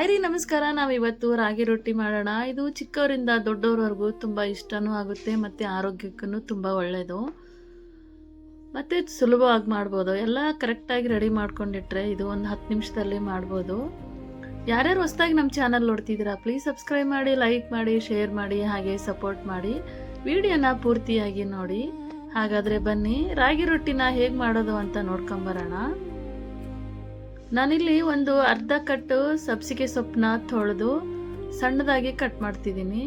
Hi ರೀ, ನಮಸ್ಕಾರ. ನಾವಿವತ್ತು ರಾಗಿ ರೊಟ್ಟಿ ಮಾಡೋಣ. ಇದು ಚಿಕ್ಕವರಿಂದ ದೊಡ್ಡವರವರೆಗೂ ತುಂಬ ಇಷ್ಟನೂ ಆಗುತ್ತೆ ಮತ್ತು ಆರೋಗ್ಯಕ್ಕೂ ತುಂಬ ಒಳ್ಳೆಯದು ಮತ್ತು ಸುಲಭವಾಗಿ ಮಾಡ್ಬೋದು. ಎಲ್ಲ ಕರೆಕ್ಟಾಗಿ ರೆಡಿ ಮಾಡ್ಕೊಂಡಿಟ್ರೆ ಇದು ಒಂದು 10 ನಿಮಿಷದಲ್ಲಿ ಮಾಡ್ಬೋದು. ಯಾರ್ಯಾರು ಹೊಸದಾಗಿ ನಮ್ಮ ಚಾನಲ್ ನೋಡ್ತಿದ್ದೀರಾ, ಪ್ಲೀಸ್ ಸಬ್ಸ್ಕ್ರೈಬ್ ಮಾಡಿ, ಲೈಕ್ ಮಾಡಿ, ಶೇರ್ ಮಾಡಿ, ಹಾಗೆ ಸಪೋರ್ಟ್ ಮಾಡಿ. ವಿಡಿಯೋನ ಪೂರ್ತಿಯಾಗಿ ನೋಡಿ. ಹಾಗಾದರೆ ಬನ್ನಿ ರಾಗಿ ರೊಟ್ಟಿನ ಹೇಗೆ ಮಾಡೋದು ಅಂತ ನೋಡ್ಕೊಂಬರೋಣ. ನಾನಿಲ್ಲಿ ಒಂದು ಅರ್ಧ ಕಟ್ಟು ಸಬ್ಸಿಗೆ ಸೊಪ್ಪನ್ನ ತೊಳೆದು ಸಣ್ಣದಾಗಿ ಕಟ್ ಮಾಡ್ತಿದ್ದೀನಿ.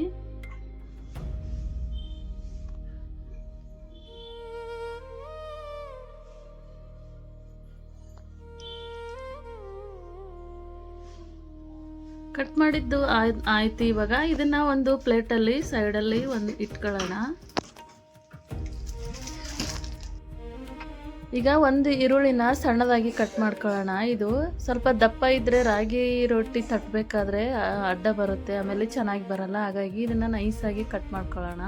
ಕಟ್ ಮಾಡಿದ್ದು ಆಯ್ತು. ಇವಾಗ ಇದನ್ನ ಒಂದು ಪ್ಲೇಟಲ್ಲಿ ಸೈಡಲ್ಲಿ ಒಂದು ಇಟ್ಕೊಳ್ಳೋಣ. ಈಗ ಒಂದು ಈರುಳ್ಳಿನ ಸಣ್ಣದಾಗಿ ಕಟ್ ಮಾಡ್ಕೊಳ್ಳೋಣ. ಇದು ಸ್ವಲ್ಪ ದಪ್ಪ ಇದ್ದರೆ ರಾಗಿ ರೊಟ್ಟಿ ತಟ್ಟಬೇಕಾದ್ರೆ ಅಡ್ಡ ಬರುತ್ತೆ, ಆಮೇಲೆ ಚೆನ್ನಾಗಿ ಬರಲ್ಲ. ಹಾಗಾಗಿ ಇದನ್ನು ನೈಸಾಗಿ ಕಟ್ ಮಾಡ್ಕೊಳ್ಳೋಣ.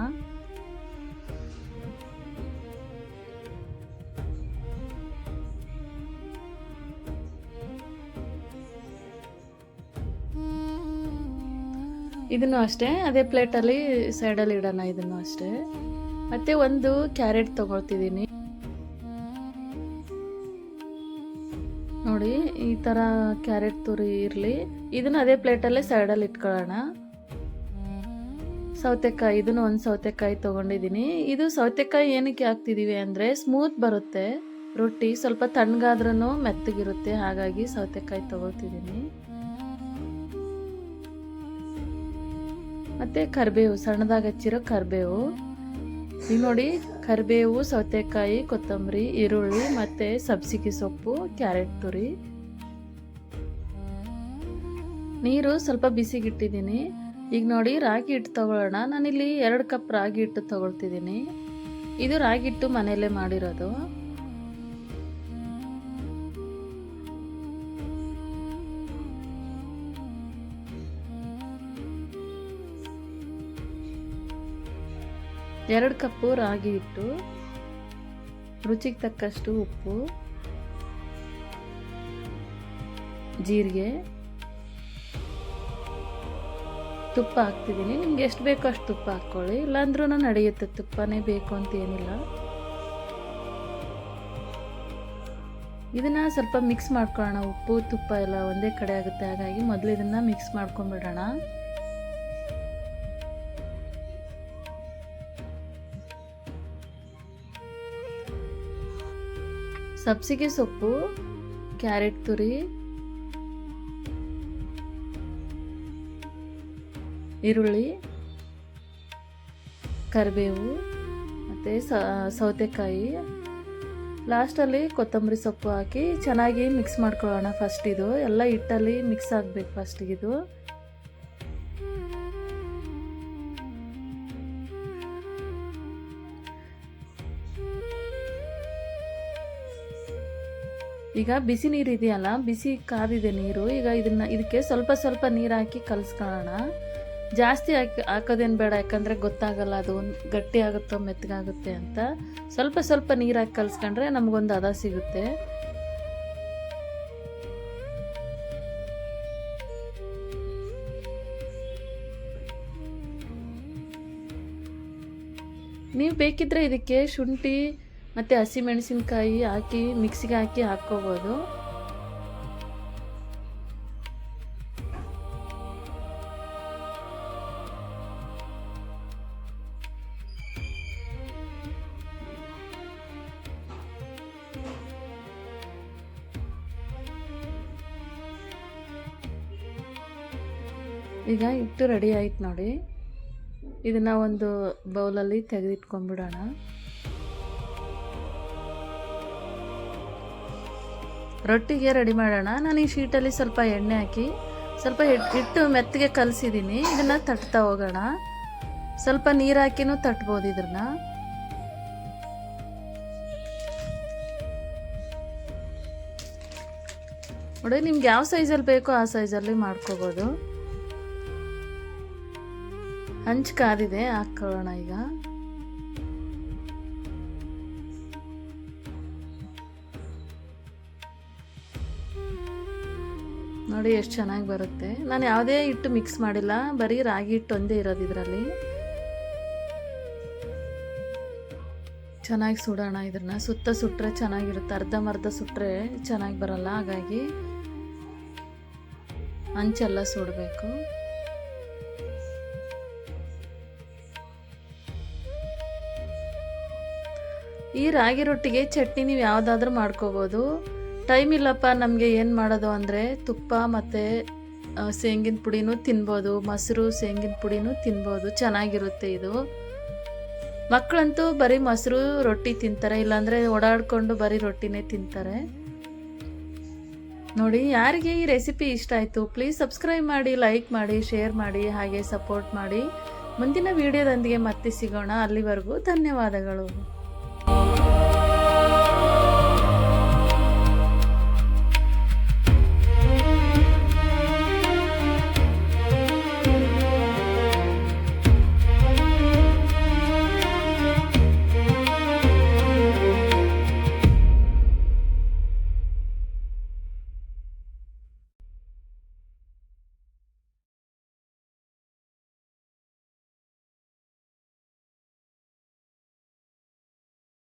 ಇದನ್ನು ಅಷ್ಟೇ ಅದೇ ಪ್ಲೇಟಲ್ಲಿ ಸೈಡಲ್ಲಿ ಇಡೋಣ. ಇದನ್ನು ಅಷ್ಟೇ. ಮತ್ತು ಒಂದು ಕ್ಯಾರೆಟ್ ತೊಗೊಳ್ತಿದ್ದೀನಿ. ನೋಡಿ, ಈ ಥರ ಕ್ಯಾರೆಟ್ ತುರಿ ಇರಲಿ. ಇದನ್ನು ಅದೇ ಪ್ಲೇಟಲ್ಲೇ ಸೈಡಲ್ಲಿ ಇಟ್ಕೊಳ್ಳೋಣ. ಸೌತೆಕಾಯಿ, ಇದನ್ನು ಒಂದು ಸೌತೆಕಾಯಿ ತೊಗೊಂಡಿದ್ದೀನಿ. ಇದು ಸೌತೆಕಾಯಿ ಏನಕ್ಕೆ ಹಾಕ್ತಿದ್ದೀವಿ ಅಂದರೆ ಸ್ಮೂತ್ ಬರುತ್ತೆ ರೊಟ್ಟಿ, ಸ್ವಲ್ಪ ತಣ್ಣಗಾದ್ರೂ ಮೆತ್ತಗಿರುತ್ತೆ. ಹಾಗಾಗಿ ಸೌತೆಕಾಯಿ ತೊಗೊಳ್ತಿದ್ದೀನಿ. ಮತ್ತು ಕರಿಬೇವು, ಸಣ್ಣದಾಗಿ ಹಚ್ಚಿರೋ ಕರಿಬೇವು. ಈಗ ನೋಡಿ, ಕರಿಬೇವು, ಸೌತೆಕಾಯಿ, ಕೊತ್ತಂಬರಿ, ಈರುಳ್ಳಿ ಮತ್ತು ಸಬ್ಸಿಗೆ ಸೊಪ್ಪು, ಕ್ಯಾರೆಟ್ ತುರಿ. ನೀರು ಸ್ವಲ್ಪ ಬಿಸಿಗಿಟ್ಟಿದ್ದೀನಿ. ಈಗ ನೋಡಿ, ರಾಗಿ ಹಿಟ್ಟು ತಗೊಳ್ಳೋಣ. ನಾನಿಲ್ಲಿ 2 ಕಪ್ ರಾಗಿ ಹಿಟ್ಟು ತಗೊಳ್ತಿದ್ದೀನಿ. ಇದು ರಾಗಿ ಹಿಟ್ಟು ಮನೆಯಲ್ಲೇ ಮಾಡಿರೋದು. ಎರಡು ಕಪ್ಪು ರಾಗಿ ಹಿಟ್ಟು, ರುಚಿಗೆ ತಕ್ಕಷ್ಟು ಉಪ್ಪು, ಜೀರಿಗೆ, ತುಪ್ಪ ಹಾಕ್ತಿದ್ದೀನಿ. ನಿಮ್ಗೆ ಎಷ್ಟು ಬೇಕೋ ಅಷ್ಟು ತುಪ್ಪ ಹಾಕ್ಕೊಳ್ಳಿ, ಇಲ್ಲಾಂದ್ರೂ ನಡೆಯುತ್ತೆ. ತುಪ್ಪನೇ ಬೇಕು ಅಂತ ಏನಿಲ್ಲ. ಇದನ್ನು ಸ್ವಲ್ಪ ಮಿಕ್ಸ್ ಮಾಡ್ಕೊಳ್ಳೋಣ. ಉಪ್ಪು ತುಪ್ಪ ಎಲ್ಲ ಒಂದೇ ಕಡೆ ಆಗುತ್ತೆ. ಹಾಗಾಗಿ ಮೊದಲು ಇದನ್ನು ಮಿಕ್ಸ್ ಮಾಡ್ಕೊಂಡ್ಬಿಡೋಣ. ಸಬ್ಸಿಗೆ ಸೊಪ್ಪು, ಕ್ಯಾರೆಟ್ ತುರಿ, ಈರುಳ್ಳಿ, ಕರಿಬೇವು ಮತ್ತು ಸೌತೆಕಾಯಿ, ಲಾಸ್ಟಲ್ಲಿ ಕೊತ್ತಂಬರಿ ಸೊಪ್ಪು ಹಾಕಿ ಚೆನ್ನಾಗಿ ಮಿಕ್ಸ್ ಮಾಡ್ಕೊಳ್ಳೋಣ. ಫಸ್ಟ್ ಇದು ಎಲ್ಲ ಹಿಟ್ಟಲ್ಲಿ ಮಿಕ್ಸ್ ಆಗಬೇಕು ಫಸ್ಟಿಗಿದು. ಈಗ ಬಿಸಿ ನೀರು ಇದೆಯಲ್ಲ, ಬಿಸಿ ಕಾದಿದೆ ನೀರು. ಈಗ ಇದಕ್ಕೆ ಸ್ವಲ್ಪ ಸ್ವಲ್ಪ ನೀರು ಹಾಕಿ ಕಲಿಸ್ಕೊಳ್ಳೋಣ. ಜಾಸ್ತಿ ಹಾಕೋದೇನು ಬೇಡ, ಯಾಕಂದರೆ ಗೊತ್ತಾಗಲ್ಲ ಅದು ಗಟ್ಟಿ ಆಗುತ್ತೋ ಮೆತ್ತಗಾಗುತ್ತೆ ಅಂತ. ಸ್ವಲ್ಪ ಸ್ವಲ್ಪ ನೀರು ಹಾಕಿ ಕಲಿಸ್ಕೊಂಡ್ರೆ ನಮಗೊಂದು ಹದ ಸಿಗುತ್ತೆ. ನೀವು ಬೇಕಿದ್ರೆ ಇದಕ್ಕೆ ಶುಂಠಿ ಮತ್ತು ಹಸಿಮೆಣಸಿನ್ಕಾಯಿ ಹಾಕಿ ಮಿಕ್ಸಿಗೆ ಹಾಕಿ ಹಾಕ್ಕೋಬೋದು. ಈಗ ಹಿಟ್ಟು ರೆಡಿ ಆಯ್ತು ನೋಡಿ. ಇದನ್ನು ಒಂದು ಬೌಲಲ್ಲಿ ತೆಗೆದಿಟ್ಕೊಂಡ್ಬಿಡೋಣ. ರೊಟ್ಟಿಗೆ ರೆಡಿ ಮಾಡೋಣ. ನಾನು ಈ ಶೀಟಲ್ಲಿ ಸ್ವಲ್ಪ ಎಣ್ಣೆ ಹಾಕಿ ಸ್ವಲ್ಪ ಹಿಟ್ಟು ಮೆತ್ತಗೆ ಕಲಸಿದ್ದೀನಿ. ಇದನ್ನು ತಟ್ತಾ ಹೋಗೋಣ. ಸ್ವಲ್ಪ ನೀರು ಹಾಕಿನೂ ತಟ್ಬೋದು ಇದನ್ನ. ನೋಡಿ, ನಿಮ್ಗೆ ಯಾವ ಸೈಜಲ್ಲಿ ಬೇಕೋ ಆ ಸೈಜಲ್ಲಿ ಮಾಡ್ಕೋಬೋದು. ಹಂಚು ಕಾದಿದೆ, ಹಾಕ್ಕೊಳ್ಳೋಣ ಈಗ. ನೋಡಿ ಎಷ್ಟು ಚೆನ್ನಾಗಿ ಬರುತ್ತೆ. ನಾನು ಯಾವುದೇ ಹಿಟ್ಟು ಮಿಕ್ಸ್ ಮಾಡಿಲ್ಲ, ಬರೀ ರಾಗಿ ಹಿಟ್ಟು ಒಂದೇ ಇರೋದು ಇದರಲ್ಲಿ. ಚೆನ್ನಾಗಿ ಸುಡೋಣ ಇದನ್ನ. ಸುತ್ತ ಸುಟ್ಟರೆ ಚೆನ್ನಾಗಿರುತ್ತೆ, ಅರ್ಧಂಬರ್ಧ ಸುಟ್ಟರೆ ಚೆನ್ನಾಗಿ ಬರಲ್ಲ. ಹಾಗಾಗಿ ಅಂಚೆಲ್ಲ ಸುಡಬೇಕು. ಈ ರಾಗಿ ರೊಟ್ಟಿಗೆ ಚಟ್ನಿ ನೀವು ಯಾವುದಾದ್ರೂ ಮಾಡ್ಕೋಬೋದು. ಟೈಮ್ ಇಲ್ಲಪ್ಪ ನಮಗೆ ಏನು ಮಾಡೋದು ಅಂದರೆ ತುಪ್ಪ ಮತ್ತು ಶೇಂಗಿನ ಪುಡಿನೂ ತಿನ್ಬೋದು, ಮೊಸರು ಶೇಂಗಿನ ಪುಡಿನೂ ತಿನ್ಬೋದು, ಚೆನ್ನಾಗಿರುತ್ತೆ ಇದು. ಮಕ್ಕಳಂತೂ ಬರೀ ಮೊಸರು ರೊಟ್ಟಿ ತಿಂತಾರೆ, ಇಲ್ಲಾಂದರೆ ಓಡಾಡಿಕೊಂಡು ಬರೀ ರೊಟ್ಟಿನೇ ತಿಂತಾರೆ. ನೋಡಿ, ಯಾರಿಗೆ ಈ ರೆಸಿಪಿ ಇಷ್ಟ ಆಯಿತು ಪ್ಲೀಸ್ ಸಬ್ಸ್ಕ್ರೈಬ್ ಮಾಡಿ, ಲೈಕ್ ಮಾಡಿ, ಶೇರ್ ಮಾಡಿ, ಹಾಗೆ ಸಪೋರ್ಟ್ ಮಾಡಿ. ಮುಂದಿನ ವಿಡಿಯೋದೊಂದಿಗೆ ಮತ್ತೆ ಸಿಗೋಣ. ಅಲ್ಲಿವರೆಗೂ ಧನ್ಯವಾದಗಳು.